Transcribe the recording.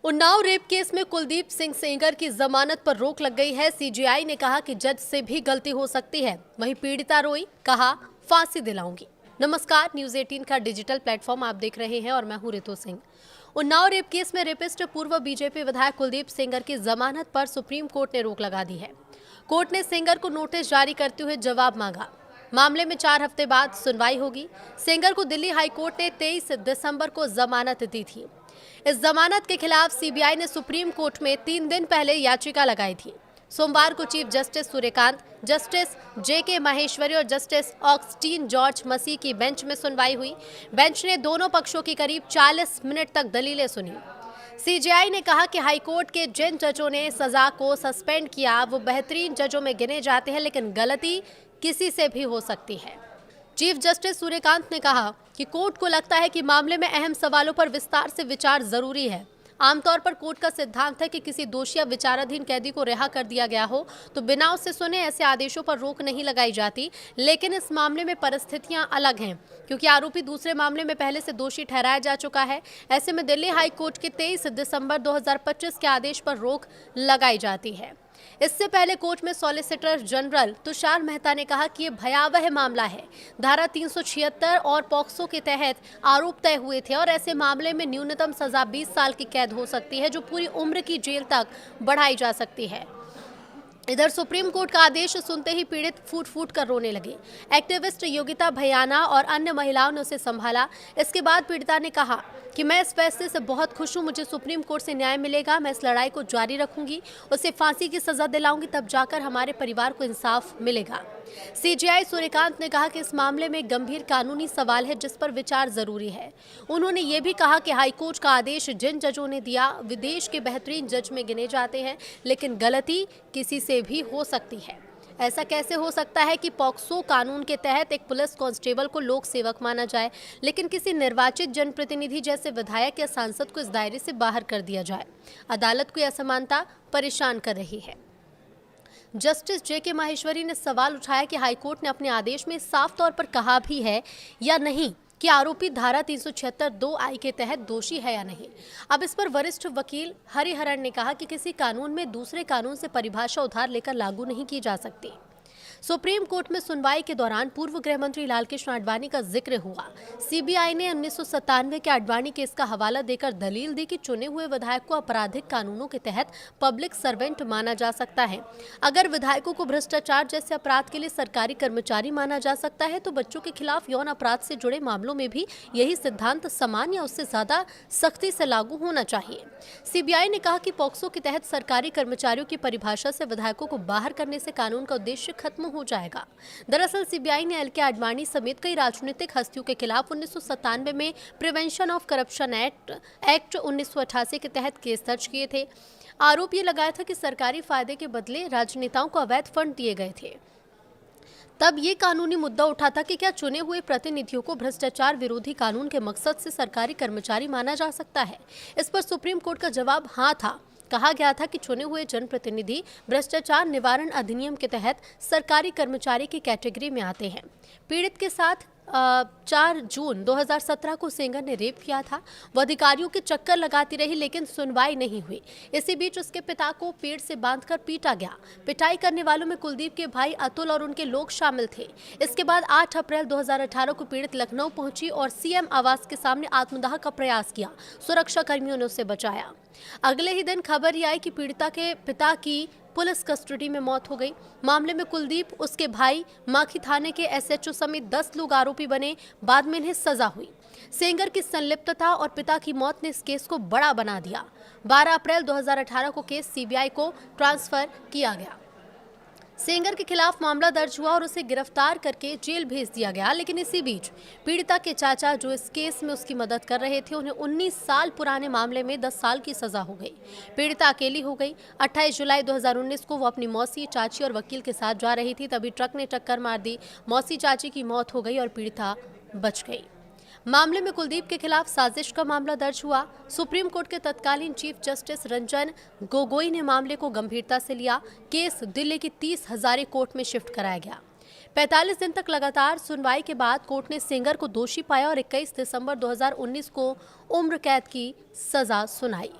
Unnao rape case में कुलदीप सिंह सेंगर की जमानत पर रोक लग गई है। सीजेआई ने कहा कि जज से भी गलती हो सकती है। वहीं पीड़िता रोई, कहा फांसी दिलाऊंगी। नमस्कार, न्यूज 18 का डिजिटल प्लेटफॉर्म आप देख रहे हैं और मैं हूं रितु सिंह। उन्नाव रेप केस में रेपिस्ट पूर्व बीजेपी विधायक कुलदीप सेंगर की जमानत पर सुप्रीम कोर्ट ने रोक लगा दी है। कोर्ट ने सेंगर को नोटिस जारी करते हुए जवाब मांगा। मामले में 4 हफ्ते बाद सुनवाई होगी। सेंगर को दिल्ली हाई कोर्ट ने 23 दिसंबर को जमानत दी थी। इस जमानत के खिलाफ सीबीआई ने सुप्रीम कोर्ट में 3 दिन पहले याचिका लगाई थी। सोमवार को चीफ जस्टिस सूर्यकांत, जस्टिस जेके माहेश्वरी और जस्टिस ऑगस्टीन जॉर्ज मसीह की बेंच में सुनवाई हुई। बेंच ने दोनों पक्षों की करीब 40 मिनट तक दलीलें सुनी। सीजेआई ने कहा कि हाईकोर्ट के जिन जजों ने सजा को सस्पेंड किया वो बेहतरीन जजों में गिने जाते हैं, लेकिन गलती किसी से भी हो सकती है। चीफ जस्टिस सूर्यकांत ने कहा कि कोर्ट को लगता है कि मामले में अहम सवालों पर विस्तार से विचार जरूरी है। आमतौर पर कोर्ट का सिद्धांत है कि किसी दोषी या विचाराधीन कैदी को रिहा कर दिया गया हो तो बिना उससे सुने ऐसे आदेशों पर रोक नहीं लगाई जाती, लेकिन इस मामले में परिस्थितियां अलग हैं क्योंकि आरोपी दूसरे मामले में पहले से दोषी ठहराया जा चुका है। ऐसे में दिल्ली हाई कोर्ट के 23 दिसंबर 2025 के आदेश पर रोक लगाई जाती है। इससे पहले कोर्ट में सॉलिसिटर जनरल तुषार मेहता ने कहा कि ये भयावह मामला है। धारा 376 और पॉक्सो के तहत आरोप तय हुए थे और ऐसे मामले में न्यूनतम सजा 20 साल की कैद हो सकती है, जो पूरी उम्र की जेल तक बढ़ाई जा सकती है। इधर सुप्रीम कोर्ट का आदेश सुनते ही पीड़ित फूट फूट कर रोने लगी। एक्टिविस्ट योगिता भयाना और अन्य महिलाओं ने उसे संभाला। इसके बाद पीड़िता ने कहा कि मैं इस फैसले से बहुत खुश हूं। मुझे सुप्रीम कोर्ट से न्याय मिलेगा। मैं इस लड़ाई को जारी रखूंगी। उसे फांसी की सजा दिलाऊंगी, तब जाकर हमारे परिवार को इंसाफ मिलेगा। सीजेआई सूर्यकांत ने कहा कि इस मामले में गंभीर कानूनी सवाल है जिस पर विचार जरूरी है। उन्होंने ये भी कहा कि हाईकोर्ट का आदेश जिन जजों ने दिया विदेश के बेहतरीन जज में गिने जाते हैं, लेकिन गलती किसी से भी हो सकती है। ऐसा कैसे हो सकता है कि पॉक्सो कानून के तहत एक पुलिस कांस्टेबल को लोक सेवक माना जाए, लेकिन किसी निर्वाचित जनप्रतिनिधि जैसे विधायक या सांसद को इस दायरे से बाहर कर दिया जाए। अदालत को यह असमानता परेशान कर रही है। जस्टिस जेके माहेश्वरी ने सवाल उठाया कि हाईकोर्ट ने अपने आदेश में साफ तौर पर कहा भी है या नहीं कि आरोपी धारा 376(2) के तहत दोषी है या नहीं। अब इस पर वरिष्ठ वकील हरिहरन ने कहा कि किसी कानून में दूसरे कानून से परिभाषा उधार लेकर लागू नहीं की जा सकती। सुप्रीम कोर्ट में सुनवाई के दौरान पूर्व गृह मंत्री लालकृष्ण आडवाणी का जिक्र हुआ। सीबीआई ने 1997 के आडवाणी केस का हवाला देकर दलील दी कि चुने हुए विधायक को आपराधिक कानूनों के तहत पब्लिक सर्वेंट माना जा सकता है। अगर विधायकों को भ्रष्टाचार जैसे अपराध के लिए सरकारी कर्मचारी माना जा सकता है तो बच्चों के खिलाफ यौन अपराध से जुड़े मामलों में भी यही सिद्धांत समान या उससे ज्यादा सख्ती से लागू होना चाहिए। सीबीआई ने कहा कि पॉक्सो के तहत सरकारी कर्मचारियों की परिभाषा से विधायकों को बाहर करने से कानून का उद्देश्य खत्म हो जाएगा। दरअसल सीबीआई ने एलके आडवाणी समेत कई राजनीतिक हस्तियों के खिलाफ 1997 में प्रिवेंशन ऑफ करप्शन एक्ट 1988 के तहत केस दर्ज किए थे। आरोप ये लगाया था कि सरकारी फायदे के बदले राजनेताओं को अवैध फंड दिए गए थे। तब ये कानूनी मुद्दा उठा था कि क्या चुने हुए प्रतिनिधियों को भ्रष्टाचार विरोधी कानून के मकसद से सरकारी कर्मचारी माना जा सकता है। इस पर सुप्रीम कोर्ट का जवाब हाँ था। कहा गया था कि चुने हुए जनप्रतिनिधि भ्रष्टाचार निवारण अधिनियम के तहत सरकारी कर्मचारी की कैटेगरी में आते हैं। पीड़ित के साथ 4 जून 2017 को सेंगर ने रेप किया था। वह अधिकारियों के चक्कर लगाती रही, लेकिन सुनवाई नहीं हुई। इसी बीच उसके पिता को पेड़ से बांधकर पीटा गया। पिटाई करने वालों में कुलदीप के भाई अतुल और उनके लोग शामिल थे। इसके बाद 8 अप्रैल 2018 को पीड़ित लखनऊ पहुंची और सीएम आवास के सामने आत्मदाह का प्रयास किया। सुरक्षा कर्मियों ने उसे बचाया। अगले ही दिन खबर ये आई कि पीड़िता के पिता की पुलिस कस्टडी में मौत हो गई। मामले में कुलदीप, उसके भाई, माखी थाने के एसएचओ समेत 10 लोग आरोपी बने। बाद में इन्हें सजा हुई। सेंगर की संलिप्तता और पिता की मौत ने इस केस को बड़ा बना दिया। 12 अप्रैल 2018 को केस सीबीआई को ट्रांसफर किया गया। सेंगर के खिलाफ मामला दर्ज हुआ और उसे गिरफ्तार करके जेल भेज दिया गया, लेकिन इसी बीच पीड़िता के चाचा जो इस केस में उसकी मदद कर रहे थे, उन्हें 19 साल पुराने मामले में 10 साल की सजा हो गई। पीड़िता अकेली हो गई। 28 जुलाई 2019 को वो अपनी मौसी, चाची और वकील के साथ जा रही थी, तभी ट्रक ने टक्कर मार दी। मौसी चाची की मौत हो गई और पीड़िता बच गई। मामले में कुलदीप के खिलाफ साजिश का मामला दर्ज हुआ। सुप्रीम कोर्ट के तत्कालीन चीफ जस्टिस रंजन गोगोई ने मामले को गंभीरता से लिया। केस दिल्ली की 30 हजारी कोर्ट में शिफ्ट कराया गया। 45 दिन तक लगातार सुनवाई के बाद कोर्ट ने सेंगर को दोषी पाया और 21 दिसंबर 2019 को उम्र कैद की सजा सुनाई।